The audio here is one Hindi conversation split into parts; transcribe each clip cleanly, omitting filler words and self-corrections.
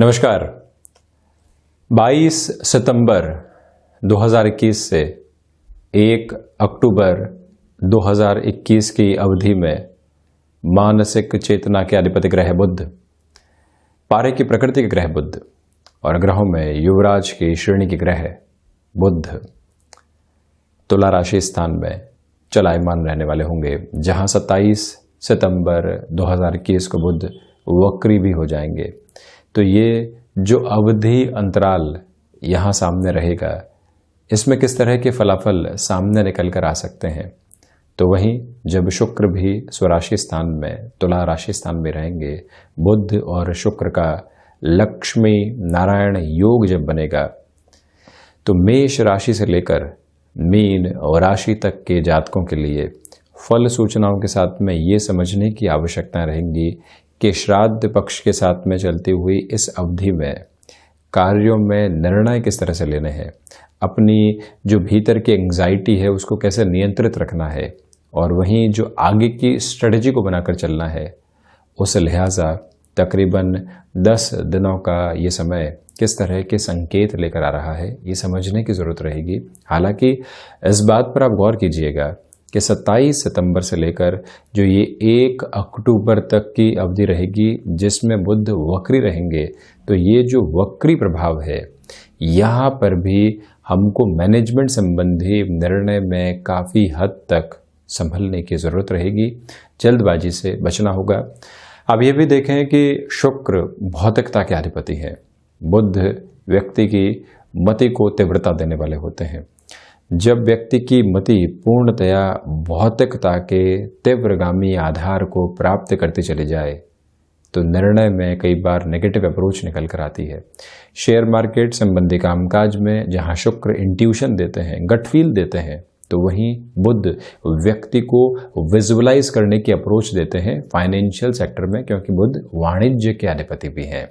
नमस्कार। 22 सितंबर 2021 से 1 अक्टूबर 2021 की अवधि में मानसिक चेतना के अधिपति ग्रह बुध, पारे की प्रकृति के ग्रह बुध और ग्रहों में युवराज की श्रेणी के ग्रह बुध तुला राशि स्थान में चलायमान रहने वाले होंगे, जहां 27 सितंबर 2021 को बुध वक्री भी हो जाएंगे। तो ये जो अवधि अंतराल यहाँ सामने रहेगा, इसमें किस तरह के फलाफल सामने निकल कर आ सकते हैं। तो वहीं जब शुक्र भी स्वराशि स्थान में तुला राशि स्थान में रहेंगे, बुध और शुक्र का लक्ष्मी नारायण योग जब बनेगा, तो मेष राशि से लेकर मीन और राशि तक के जातकों के लिए फल सूचनाओं के साथ में ये समझने की आवश्यकता रहेंगी कि श्राद्ध पक्ष के साथ में चलती हुई इस अवधि में कार्यों में निर्णय किस तरह से लेने हैं, अपनी जो भीतर की एंग्जाइटी है उसको कैसे नियंत्रित रखना है, और वहीं जो आगे की स्ट्रेटजी को बनाकर चलना है, उस लिहाजा तकरीबन 10 दिनों का ये समय किस तरह के संकेत लेकर आ रहा है, ये समझने की ज़रूरत रहेगी। हालांकि इस बात पर आप गौर कीजिएगा कि 27 सितंबर से लेकर जो ये 1 अक्टूबर तक की अवधि रहेगी, जिसमें बुध वक्री रहेंगे, तो ये जो वक्री प्रभाव है, यहाँ पर भी हमको मैनेजमेंट संबंधी निर्णय में काफ़ी हद तक संभलने की ज़रूरत रहेगी, जल्दबाजी से बचना होगा। अब ये भी देखें कि शुक्र भौतिकता के अधिपति है, बुध व्यक्ति की मति को तीव्रता देने वाले होते हैं। जब व्यक्ति की मति पूर्णतया भौतिकता के तीव्रगामी आधार को प्राप्त करती चली जाए, तो निर्णय में कई बार नेगेटिव अप्रोच निकल कर आती है। शेयर मार्केट संबंधी कामकाज में जहां शुक्र इंट्यूशन देते हैं, गट फील देते हैं, तो वहीं बुध व्यक्ति को विजुअलाइज करने की अप्रोच देते हैं फाइनेंशियल सेक्टर में, क्योंकि बुध वाणिज्य के अधिपति भी हैं।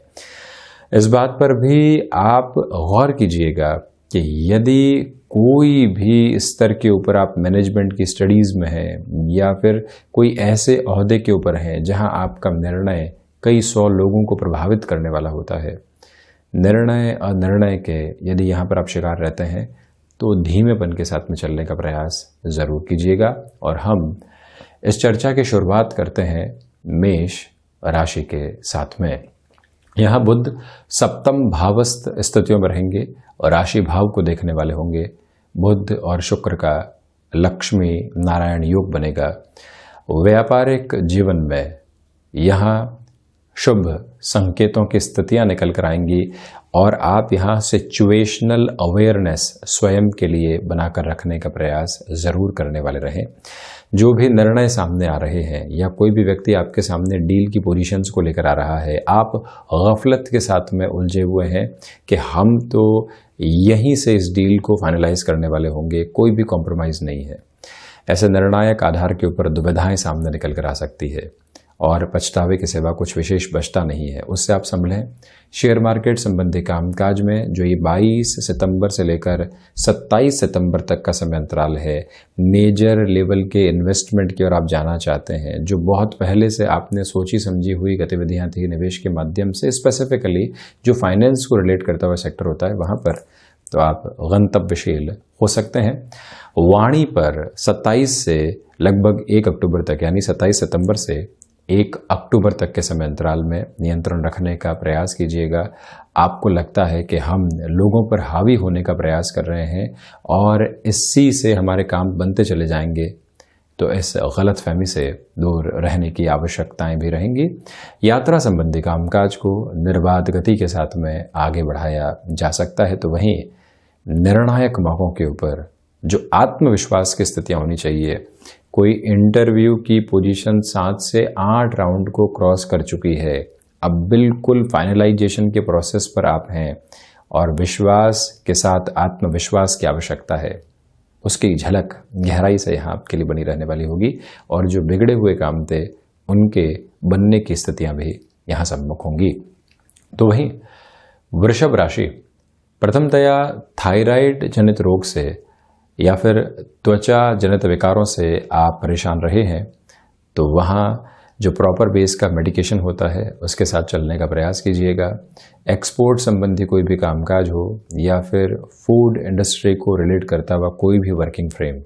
इस बात पर भी आप गौर कीजिएगा कि यदि कोई भी स्तर के ऊपर आप मैनेजमेंट की स्टडीज़ में हैं या फिर कोई ऐसे ओहदे के ऊपर हैं जहां आपका निर्णय कई 100 लोगों को प्रभावित करने वाला होता है, निर्णय अनिर्णय के यदि यहाँ पर आप शिकार रहते हैं, तो धीमेपन के साथ में चलने का प्रयास ज़रूर कीजिएगा। और हम इस चर्चा की शुरुआत करते हैं मेष राशि के साथ में। यहाँ बुध सप्तम भावस्थ स्थितियों में रहेंगे और राशि भाव को देखने वाले होंगे। बुध और शुक्र का लक्ष्मी नारायण योग बनेगा। व्यापारिक जीवन में यहाँ शुभ संकेतों की स्थितियां निकल कर आएंगी और आप यहाँ सिचुएशनल अवेयरनेस स्वयं के लिए बनाकर रखने का प्रयास ज़रूर करने वाले रहें। जो भी निर्णय सामने आ रहे हैं या कोई भी व्यक्ति आपके सामने डील की पोजीशंस को लेकर आ रहा है, आप गफलत के साथ में उलझे हुए हैं कि हम तो यहीं से इस डील को फाइनलाइज करने वाले होंगे, कोई भी कॉम्प्रोमाइज़ नहीं है। ऐसे निर्णायक आधार के ऊपर दुविधाएं सामने निकल कर आ सकती है और पछतावे के सिवा कुछ विशेष बचता नहीं है, उससे आप संभलें। शेयर मार्केट संबंधी कामकाज में जो ये 22 सितंबर से लेकर 27 सितंबर तक का समय अंतराल है, मेजर लेवल के इन्वेस्टमेंट की ओर आप जाना चाहते हैं, जो बहुत पहले से आपने सोची समझी हुई गतिविधियां थी निवेश के माध्यम से, स्पेसिफिकली जो फाइनेंस को रिलेट करता हुआ सेक्टर होता है, वहाँ पर तो आप गंतव्यशील हो सकते हैं। वाणी पर 27 से लगभग 1 अक्टूबर तक, यानी 27 सितंबर से 1 अक्टूबर तक के समय अंतराल में नियंत्रण रखने का प्रयास कीजिएगा। आपको लगता है कि हम लोगों पर हावी होने का प्रयास कर रहे हैं और इसी से हमारे काम बनते चले जाएंगे, तो इस गलतफहमी से दूर रहने की आवश्यकताएं भी रहेंगी। यात्रा संबंधी कामकाज को निर्बाध गति के साथ में आगे बढ़ाया जा सकता है। तो वहीं निर्णायक मौकों के ऊपर जो आत्मविश्वास की स्थितियां होनी चाहिए, कोई इंटरव्यू की पोजीशन 7 से 8 राउंड को क्रॉस कर चुकी है, अब बिल्कुल फाइनलाइजेशन के प्रोसेस पर आप हैं और विश्वास के साथ आत्मविश्वास की आवश्यकता है, उसकी झलक गहराई से यहाँ आपके लिए बनी रहने वाली होगी और जो बिगड़े हुए काम थे उनके बनने की स्थितियां भी यहाँ सम्मुख होंगी। तो वहीं वृषभ राशि, प्रथमतया थायराइड जनित रोग से या फिर त्वचा जनित विकारों से आप परेशान रहे हैं, तो वहाँ जो प्रॉपर बेस का मेडिकेशन होता है उसके साथ चलने का प्रयास कीजिएगा। एक्सपोर्ट संबंधी कोई भी कामकाज हो या फिर फूड इंडस्ट्री को रिलेट करता हुआ कोई भी वर्किंग फ्रेम,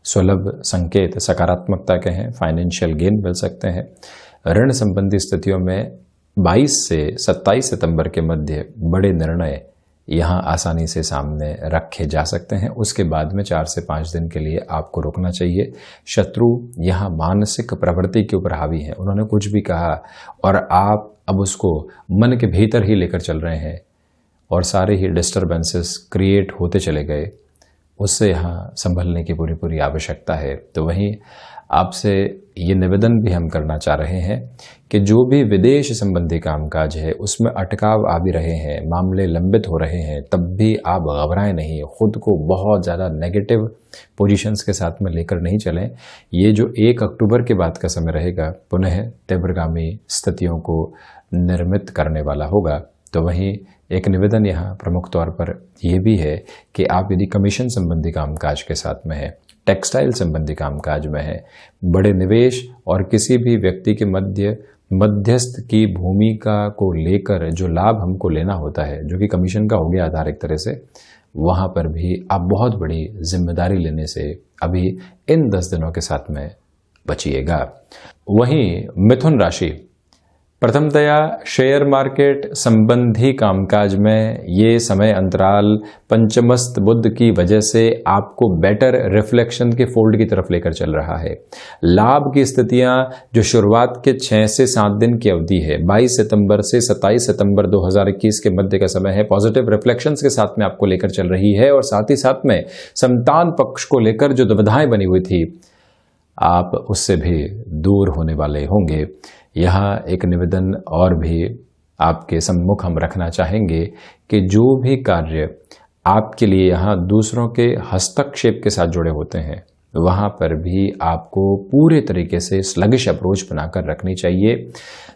सुलभ संकेत सकारात्मकता के हैं, फाइनेंशियल गेन मिल सकते हैं। ऋण संबंधी स्थितियों में 22 से 27 सितंबर के मध्य बड़े निर्णय यहाँ आसानी से सामने रखे जा सकते हैं। उसके बाद में 4 से 5 दिन के लिए आपको रुकना चाहिए। शत्रु यहाँ मानसिक प्रवृत्ति के ऊपर हावी हैं, उन्होंने कुछ भी कहा और आप अब उसको मन के भीतर ही लेकर चल रहे हैं और सारे ही डिस्टर्बेंसेस क्रिएट होते चले गए। उससे यहाँ संभलने की पूरी पूरी आवश्यकता है। तो वहीं आपसे ये निवेदन भी हम करना चाह रहे हैं कि जो भी विदेश संबंधी कामकाज है उसमें अटकाव आ भी रहे हैं, मामले लंबित हो रहे हैं, तब भी आप घबराएं नहीं, खुद को बहुत ज़्यादा नेगेटिव पोजीशंस के साथ में लेकर नहीं चलें। ये जो 1 अक्टूबर के बाद का समय रहेगा पुनः तीव्रगामी स्थितियों को निर्मित करने वाला होगा। तो वहीं एक निवेदन यहाँ प्रमुख तौर पर यह भी है कि आप यदि कमीशन संबंधी कामकाज के साथ में हैं, टेक्सटाइल संबंधी कामकाज में है, बड़े निवेश और किसी भी व्यक्ति के मध्यस्थ की भूमिका को लेकर जो लाभ हमको लेना होता है, जो कि कमीशन का हो गया आधार एक तरह से, वहां पर भी आप बहुत बड़ी जिम्मेदारी लेने से अभी इन 10 दिनों के साथ में बचिएगा। वहीं मिथुन राशि, प्रथमतया शेयर मार्केट संबंधी कामकाज में ये समय अंतराल पंचमस्त बुध की वजह से आपको बेटर रिफ्लेक्शन के फोल्ड की तरफ लेकर चल रहा है। लाभ की स्थितियां जो शुरुआत के 6 से 7 दिन की अवधि है, 22 सितंबर से 27 सितंबर 2021 के मध्य का समय है, पॉजिटिव रिफ्लेक्शंस के साथ में आपको लेकर चल रही है। और साथ ही साथ में संतान पक्ष को लेकर जो दुविधाएं बनी हुई थी, आप उससे भी दूर होने वाले होंगे। यहाँ एक निवेदन और भी आपके सम्मुख हम रखना चाहेंगे कि जो भी कार्य आपके लिए यहाँ दूसरों के हस्तक्षेप के साथ जुड़े होते हैं, वहाँ पर भी आपको पूरे तरीके से स्लगिश अप्रोच बनाकर रखनी चाहिए।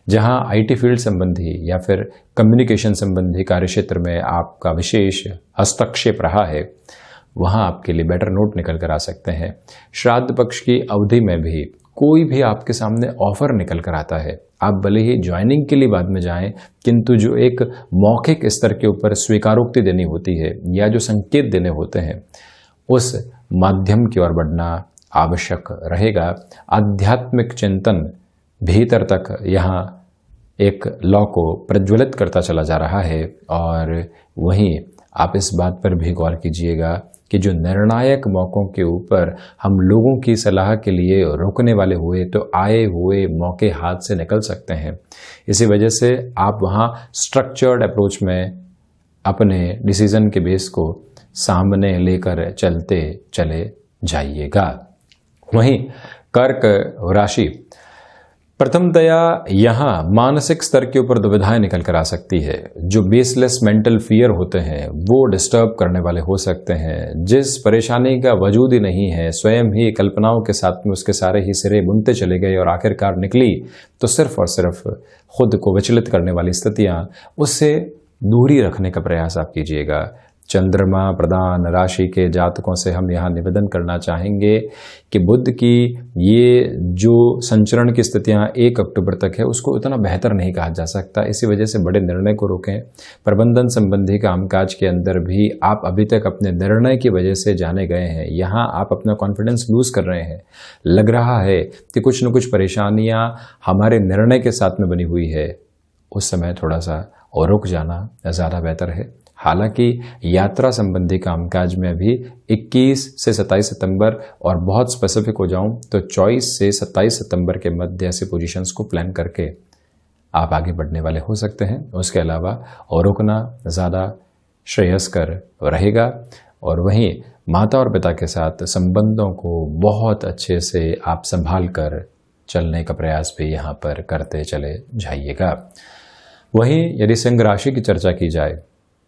जहाँ आईटी फील्ड संबंधी या फिर कम्युनिकेशन संबंधी कार्यक्षेत्र में आपका विशेष हस्तक्षेप रहा है, वहाँ आपके लिए बेटर नोट निकल कर आ सकते हैं। श्राद्ध पक्ष की अवधि में भी कोई भी आपके सामने ऑफर निकल कर आता है, आप भले ही ज्वाइनिंग के लिए बाद में जाएं, किंतु जो एक मौखिक स्तर के ऊपर स्वीकारोक्ति देनी होती है या जो संकेत देने होते हैं, उस माध्यम की ओर बढ़ना आवश्यक रहेगा। आध्यात्मिक चिंतन भीतर तक यहाँ एक लौ को प्रज्वलित करता चला जा रहा है। और वहीं आप इस बात पर भी गौर कीजिएगा कि जो निर्णायक मौकों के ऊपर हम लोगों की सलाह के लिए रुकने वाले हुए तो आए हुए मौके हाथ से निकल सकते हैं। इसी वजह से आप वहाँ स्ट्रक्चर्ड अप्रोच में अपने डिसीजन के बेस को सामने लेकर चलते चले जाइएगा। वहीं कर्क राशि, प्रथमतया यहाँ मानसिक स्तर के ऊपर दुविधाएं निकल कर आ सकती है। जो बेसलेस मेंटल फियर होते हैं वो डिस्टर्ब करने वाले हो सकते हैं। जिस परेशानी का वजूद ही नहीं है, स्वयं ही कल्पनाओं के साथ में उसके सारे ही सिरे बुनते चले गए और आखिरकार निकली तो सिर्फ और सिर्फ खुद को विचलित करने वाली स्थितियां, उससे दूरी रखने का प्रयास आप कीजिएगा। चंद्रमा प्रधान राशि के जातकों से हम यहाँ निवेदन करना चाहेंगे कि बुध की ये जो संचरण की स्थितियाँ 1 अक्टूबर तक है, उसको उतना बेहतर नहीं कहा जा सकता। इसी वजह से बड़े निर्णय को रोकें। प्रबंधन संबंधी कामकाज के अंदर भी आप अभी तक अपने निर्णय की वजह से जाने गए हैं। यहाँ आप अपना कॉन्फिडेंस लूज कर रहे हैं। लग रहा है कि कुछ न कुछ परेशानियाँ हमारे निर्णय के साथ में बनी हुई है। उस समय थोड़ा सा और रुक जाना ज़्यादा बेहतर है। हालांकि यात्रा संबंधी कामकाज में भी 21 से 27 सितंबर और बहुत स्पेसिफिक हो जाऊं तो 24 से 27 सितंबर के मध्य ऐसे पोजीशंस को प्लान करके आप आगे बढ़ने वाले हो सकते हैं। उसके अलावा और रुकना ज़्यादा श्रेयस्कर रहेगा। और वहीं माता और पिता के साथ संबंधों को बहुत अच्छे से आप संभाल कर चलने का प्रयास भी यहाँ पर करते चले जाइएगा। वहीं यदि सिंह राशि की चर्चा की जाए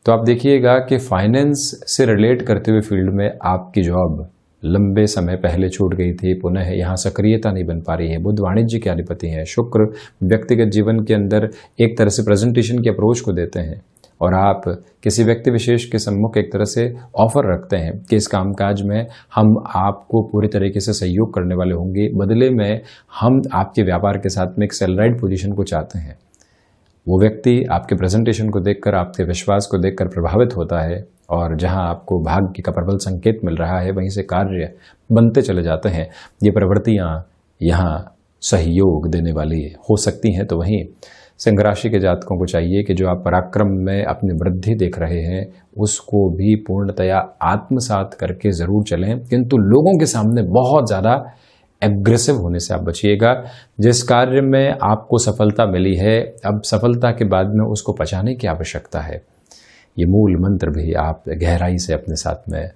तो आप देखिएगा कि फाइनेंस से रिलेट करते हुए फील्ड में आपकी जॉब लंबे समय पहले छूट गई थी, पुनः यहाँ सक्रियता नहीं बन पा रही है। बुध वाणिज्य के अधिपति हैं। शुक्र व्यक्तिगत जीवन के अंदर एक तरह से प्रेजेंटेशन की अप्रोच को देते हैं और आप किसी व्यक्ति विशेष के सम्मुख एक तरह से ऑफर रखते हैं कि इस कामकाज में हम आपको पूरी तरीके से सहयोग करने वाले होंगे, बदले में हम आपके व्यापार के साथ में एक सैलराइड पोजीशन को चाहते हैं। वो व्यक्ति आपके प्रेजेंटेशन को देखकर, आपके विश्वास को देखकर प्रभावित होता है और जहां आपको भाग्य का प्रबल संकेत मिल रहा है वहीं से कार्य बनते चले जाते हैं। ये प्रवृत्तियां यहाँ सहयोग देने वाली हो सकती हैं। तो वहीं सिंह राशि के जातकों को चाहिए कि जो आप पराक्रम में अपनी वृद्धि देख रहे हैं उसको भी पूर्णतया आत्मसात करके जरूर चलें, किंतु लोगों के सामने बहुत ज़्यादा एग्रेसिव होने से आप बचिएगा। जिस कार्य में आपको सफलता मिली है, अब सफलता के बाद में उसको पचाने की आवश्यकता है। ये मूल मंत्र भी आप गहराई से अपने साथ में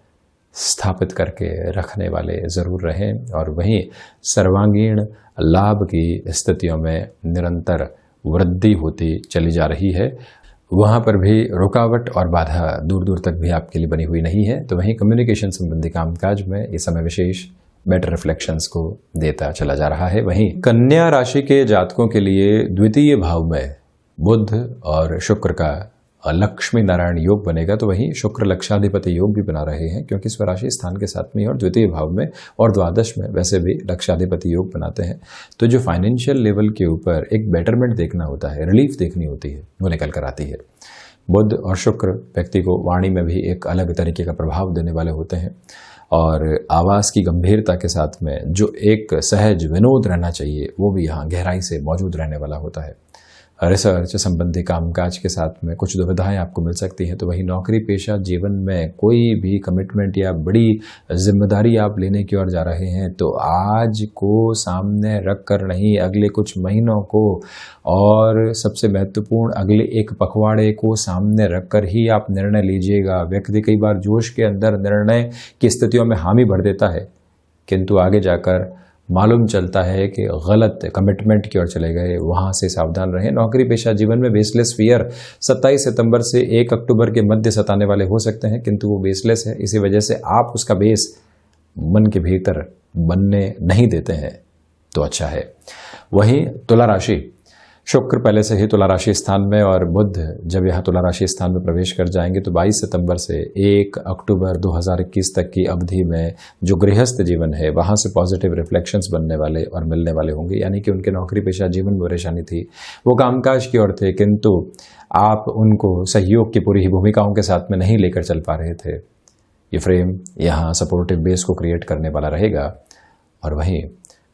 स्थापित करके रखने वाले ज़रूर रहें। और वहीं सर्वांगीण लाभ की स्थितियों में निरंतर वृद्धि होती चली जा रही है, वहाँ पर भी रुकावट और बाधा दूर दूर तक भी आपके लिए बनी हुई नहीं है। तो वहीं कम्युनिकेशन संबंधी कामकाज में ये समय विशेष बेटर रिफ्लेक्शंस को देता चला जा रहा है। वहीं कन्या राशि के जातकों के लिए द्वितीय भाव में बुध और शुक्र का लक्ष्मी नारायण योग बनेगा। तो वहीं शुक्र लक्षाधिपति योग भी बना रहे हैं, क्योंकि स्वराशि स्थान के साथ में और द्वितीय भाव में और द्वादश में वैसे भी लक्षाधिपति योग बनाते हैं। तो जो फाइनेंशियल लेवल के ऊपर एक बेटरमेंट देखना होता है, रिलीफ देखनी होती है, वो निकल कर आती है। बुध और शुक्र व्यक्ति को वाणी में भी एक अलग तरीके का प्रभाव देने वाले होते हैं और आवाज़ की गंभीरता के साथ में जो एक सहज विनोद रहना चाहिए वो भी यहाँ गहराई से मौजूद रहने वाला होता है। रिसर्च संबंधी कामकाज के साथ में कुछ दुविधाएं आपको मिल सकती हैं। तो वही नौकरी पेशा जीवन में कोई भी कमिटमेंट या बड़ी जिम्मेदारी आप लेने की ओर जा रहे हैं तो आज को सामने रख कर नहीं, अगले कुछ महीनों को और सबसे महत्वपूर्ण अगले एक पखवाड़े को सामने रख कर ही आप निर्णय लीजिएगा। व्यक्ति कई बार जोश के अंदर निर्णय की स्थितियों में हामी भर देता है, किंतु आगे जाकर मालूम चलता है कि गलत कमिटमेंट की ओर चले गए। वहां से सावधान रहें। नौकरी पेशा जीवन में बेसलेस फियर 27 सितंबर से 1 अक्टूबर के मध्य सताने वाले हो सकते हैं, किंतु वो बेसलेस है। इसी वजह से आप उसका बेस मन के भीतर बनने नहीं देते हैं, तो अच्छा है। वहीं तुला राशि, शुक्र पहले से ही तुला राशि स्थान में और बुध जब यहाँ तुला राशि स्थान में प्रवेश कर जाएंगे तो 22 सितंबर से 1 अक्टूबर 2021 तक की अवधि में जो गृहस्थ जीवन है वहाँ से पॉजिटिव रिफ्लेक्शंस बनने वाले और मिलने वाले होंगे। यानी कि उनके नौकरी पेशा जीवन में परेशानी थी, वो कामकाज की ओर थे, किंतु आप उनको सहयोग की पूरी ही भूमिकाओं के साथ में नहीं लेकर चल पा रहे थे। ये फ्रेम यहाँ सपोर्टिव बेस को क्रिएट करने वाला रहेगा। और वहीं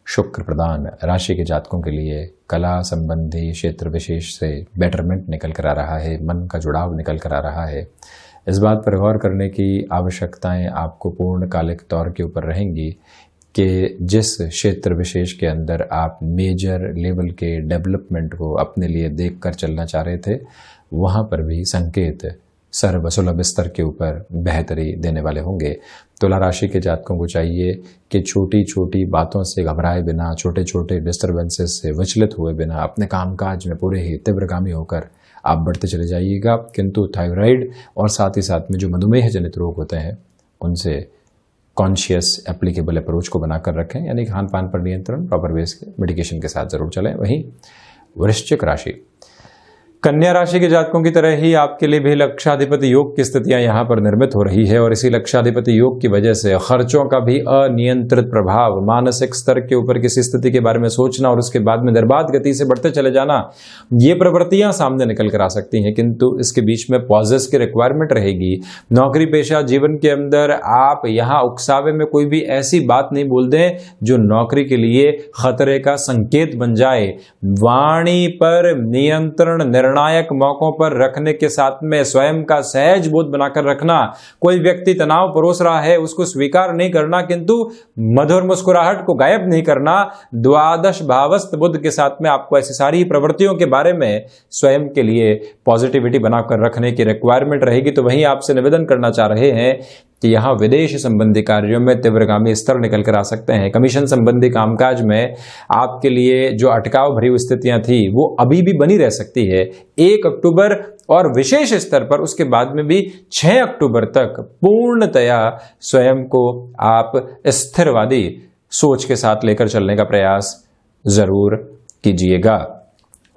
शुक्र प्रधान राशि के जातकों के लिए कला संबंधी क्षेत्र विशेष से बेटरमेंट निकल कर आ रहा है, मन का जुड़ाव निकल कर आ रहा है। इस बात पर गौर करने की आवश्यकताएं आपको पूर्णकालिक तौर के ऊपर रहेंगी कि जिस क्षेत्र विशेष के अंदर आप मेजर लेवल के डेवलपमेंट को अपने लिए देख कर चलना चाह रहे थे, वहाँ पर भी संकेत सर्वसुलभ स्तर के ऊपर बेहतरी देने वाले होंगे। तुला राशि के जातकों को चाहिए कि छोटी छोटी बातों से घबराए बिना, छोटे छोटे डिस्टर्बेंसेस से विचलित हुए बिना अपने कामकाज में पूरे ही तीव्रगामी होकर आप बढ़ते चले जाइएगा। किंतु थायराइड और साथ ही साथ में जो मधुमेह जनित रोग होते हैं उनसे कॉन्शियस एप्लीकेबल अप्रोच को बनाकर रखें, यानी खान पान पर नियंत्रण, प्रॉपर बेस के मेडिकेशन के साथ जरूर चलें। वहीं वृश्चिक राशि, कन्या राशि के जातकों की तरह ही आपके लिए भी लक्षाधिपति योग की स्थितियां यहां पर निर्मित हो रही है और इसी लक्षाधिपति योग की वजह से खर्चों का भी अनियंत्रित प्रभाव, मानसिक स्तर के ऊपर किसी स्थिति के बारे में सोचना और उसके बाद में निर्बाध गति से बढ़ते चले जाना, ये प्रवृत्तियां सामने निकल कर आ सकती हैं। किंतु इसके बीच में पॉजेस की रिक्वायरमेंट रहेगी। नौकरी पेशा जीवन के अंदर आप यहाँ उकसावे में कोई भी ऐसी बात नहीं बोल दें जो नौकरी के लिए खतरे का संकेत बन जाए। वाणी पर नियंत्रण निर्णायक मौकों पर रखने के साथ में स्वयं का सहज बोध बनाकर रखना। कोई व्यक्ति तनाव परोस रहा है उसको स्वीकार नहीं करना, किंतु मधुर मुस्कुराहट को गायब नहीं करना। द्वादश भावस्थ बुध के साथ में आपको ऐसी सारी प्रवृत्तियों के बारे में स्वयं के लिए पॉजिटिविटी बनाकर रखने की रिक्वायरमेंट रहेगी। तो वहीं आपसे निवेदन करना चाह रहे हैं कि यहाँ विदेश संबंधी कार्यों में तीव्रगामी स्तर निकल कर आ सकते हैं। कमीशन संबंधी कामकाज में आपके लिए जो अटकाव भरी स्थितियां थी वो अभी भी बनी रह सकती है। 1 अक्टूबर और विशेष स्तर पर उसके बाद में भी 6 अक्टूबर तक पूर्णतया स्वयं को आप स्थिरवादी सोच के साथ लेकर चलने का प्रयास जरूर कीजिएगा।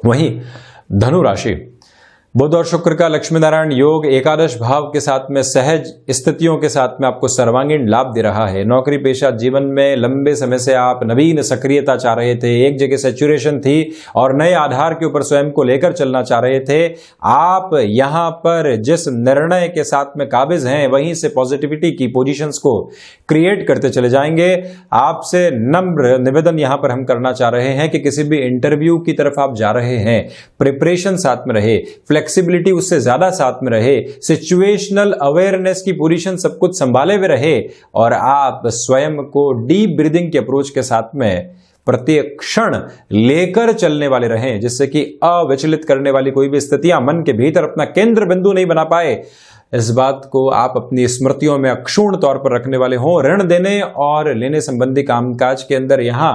वहीं धनु राशि, बुध और शुक्र का लक्ष्मी नारायण योग एकादश भाव के साथ में सहज स्थितियों के साथ में आपको सर्वांगीण लाभ दे रहा है। नौकरी पेशा जीवन में लंबे समय से आप नवीन सक्रियता चाह रहे थे, एक जगह सैचुरेशन थी और नए आधार के ऊपर स्वयं को लेकर चलना चाह रहे थे। आप यहां पर जिस निर्णय के साथ में काबिज हैं वहीं से पॉजिटिविटी की पोजीशंस को क्रिएट करते चले जाएंगे। आपसे नम्र निवेदन यहां पर हम करना चाह रहे हैं कि किसी भी इंटरव्यू की तरफ आप जा रहे हैं, प्रिपरेशन साथ में रहे, फ्लेक्सिबिलिटी उससे ज्यादा साथ में रहे, सिचुएशनल अवेयरनेस की पोजीशन सब कुछ संभाले हुए रहे और आप स्वयं को डीप ब्रीदिंग के अप्रोच के साथ में प्रत्येक क्षण लेकर चलने वाले रहें, जिससे कि अविचलित करने वाली कोई भी स्थितियां मन के भीतर अपना केंद्र बिंदु नहीं बना पाए। इस बात को आप अपनी स्मृतियों में अक्षुण्ण तौर पर रखने वाले हों। ऋण देने और लेने संबंधी कामकाज के अंदर यहां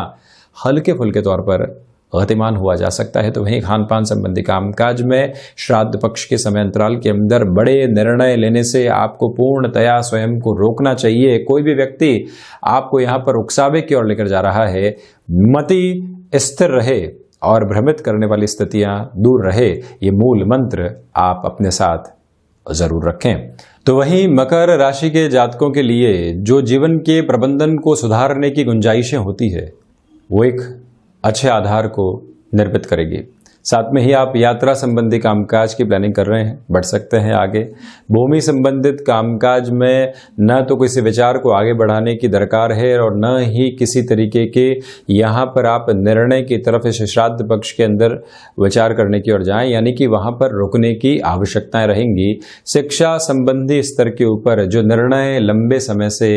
हल्के फुल्के तौर पर गतिमान हुआ जा सकता है, तो वहीं खान पान संबंधी कामकाज में श्राद्ध पक्ष के समय अंतराल के अंदर बड़े निर्णय लेने से आपको पूर्णतया स्वयं को रोकना चाहिए। कोई भी व्यक्ति आपको यहां पर उकसावे की ओर लेकर जा रहा है, मति स्थिर रहे और भ्रमित करने वाली स्थितियां दूर रहे, ये मूल मंत्र आप अपने साथ जरूर रखें। तो वहीं मकर राशि के जातकों के लिए जो जीवन के प्रबंधन को सुधारने की गुंजाइशें होती है वो एक अच्छे आधार को निर्मित करेगी। साथ में ही आप यात्रा संबंधी कामकाज की प्लानिंग कर रहे हैं, बढ़ सकते हैं आगे। भूमि संबंधित कामकाज में न तो किसी विचार को आगे बढ़ाने की दरकार है और न ही किसी तरीके के यहाँ पर आप निर्णय की तरफ इस श्राद्ध पक्ष के अंदर विचार करने की ओर जाएं, यानी कि वहाँ पर रुकने की आवश्यकताएं रहेंगी। शिक्षा संबंधी स्तर के ऊपर जो निर्णय लंबे समय से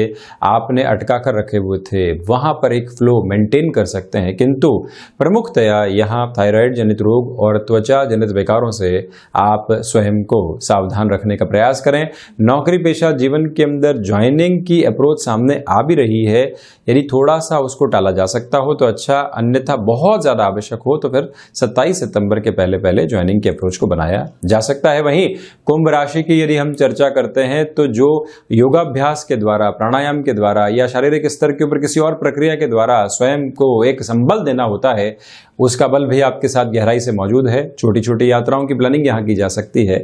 आपने अटका कर रखे हुए थे वहाँ पर एक फ्लो मेंटेन कर सकते हैं, किंतु प्रमुखतया यहाँ थायराइड जनित और त्वचा जनित विकारों से आप स्वयं को सावधान रखने का प्रयास करें। नौकरी पेशा जीवन के अंदर ज्वाइनिंग की अप्रोच सामने आ भी रही है, यदि थोड़ा सा उसको टाला जा सकता हो तो अच्छा, अन्यथा बहुत ज्यादा आवश्यक हो तो फिर 27 सितंबर के पहले पहले ज्वाइनिंग के अप्रोच को बनाया जा सकता है। वहीं कुंभ राशि की यदि हम चर्चा करते हैं तो जो योगाभ्यास के द्वारा, प्राणायाम के द्वारा या शारीरिक स्तर के ऊपर किसी और प्रक्रिया के द्वारा स्वयं को एक संबल देना होता है, उसका बल भी आपके साथ गहराई से मौजूद है। छोटी छोटी यात्राओं की प्लानिंग यहाँ की जा सकती है।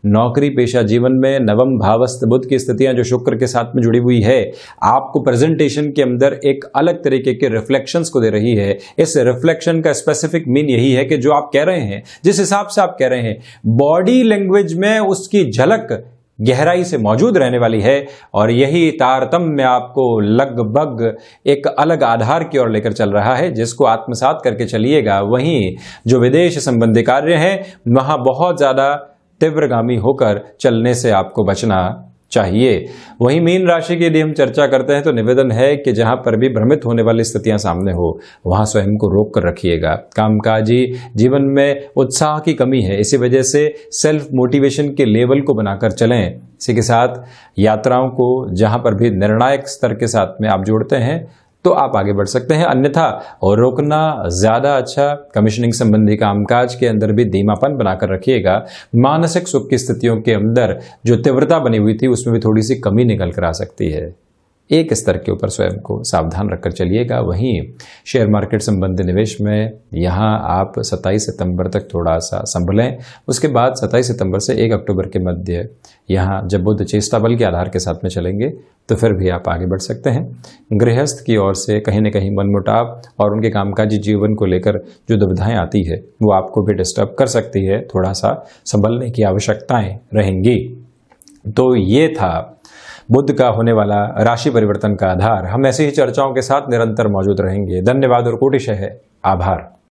नौकरी पेशा जीवन में नवम भावस्थ बुध की स्थितियां जो शुक्र के साथ में जुड़ी हुई है, आपको प्रेजेंटेशन के अंदर एक अलग तरीके के रिफ्लेक्शंस को दे रही है। इस रिफ्लेक्शन का स्पेसिफिक मीन यही है कि जो आप कह रहे हैं, जिस हिसाब से आप कह रहे हैं, बॉडी लैंग्वेज में उसकी झलक गहराई से मौजूद रहने वाली है और यही तारतम्य आपको लगभग एक अलग आधार की ओर लेकर चल रहा है, जिसको आत्मसात करके चलिएगा। वहीं जो विदेश संबंधी कार्य हैं वहां बहुत ज्यादा तीव्रगामी होकर चलने से आपको बचना चाहिए। वहीं मीन राशि की यदि हम चर्चा करते हैं तो निवेदन है कि जहां पर भी भ्रमित होने वाली स्थितियां सामने हो वहां स्वयं को रोक कर रखिएगा। कामकाजी जीवन में उत्साह की कमी है, इसी वजह से सेल्फ मोटिवेशन के लेवल को बनाकर चलें। इसी के साथ यात्राओं को जहां पर भी निर्णायक स्तर के साथ में आप जोड़ते हैं तो आप आगे बढ़ सकते हैं, अन्यथा और रोकना ज्यादा अच्छा। कमीशनिंग संबंधी कामकाज के अंदर भी धीमापन बनाकर रखिएगा। मानसिक सुख की स्थितियों के अंदर जो तीव्रता बनी हुई थी उसमें भी थोड़ी सी कमी निकल कर आ सकती है। एक स्तर के ऊपर स्वयं को सावधान रखकर चलिएगा। वहीं शेयर मार्केट संबंधी निवेश में यहाँ आप 27 सितंबर तक थोड़ा सा संभलें। उसके बाद 27 सितंबर से 1 अक्टूबर के मध्य यहाँ जब बुध चेष्टा बल के आधार के साथ में चलेंगे तो फिर भी आप आगे बढ़ सकते हैं। गृहस्थ की ओर से कहीं न कहीं मनमुटाव और उनके कामकाजी जीवन को लेकर जो दुविधाएं आती है वो आपको भी डिस्टर्ब कर सकती है, थोड़ा सा संभलने की आवश्यकताएं रहेंगी। तो ये था बुध का होने वाला राशि परिवर्तन का आधार। हम ऐसी ही चर्चाओं के साथ निरंतर मौजूद रहेंगे। धन्यवाद और कोटिशः आभार।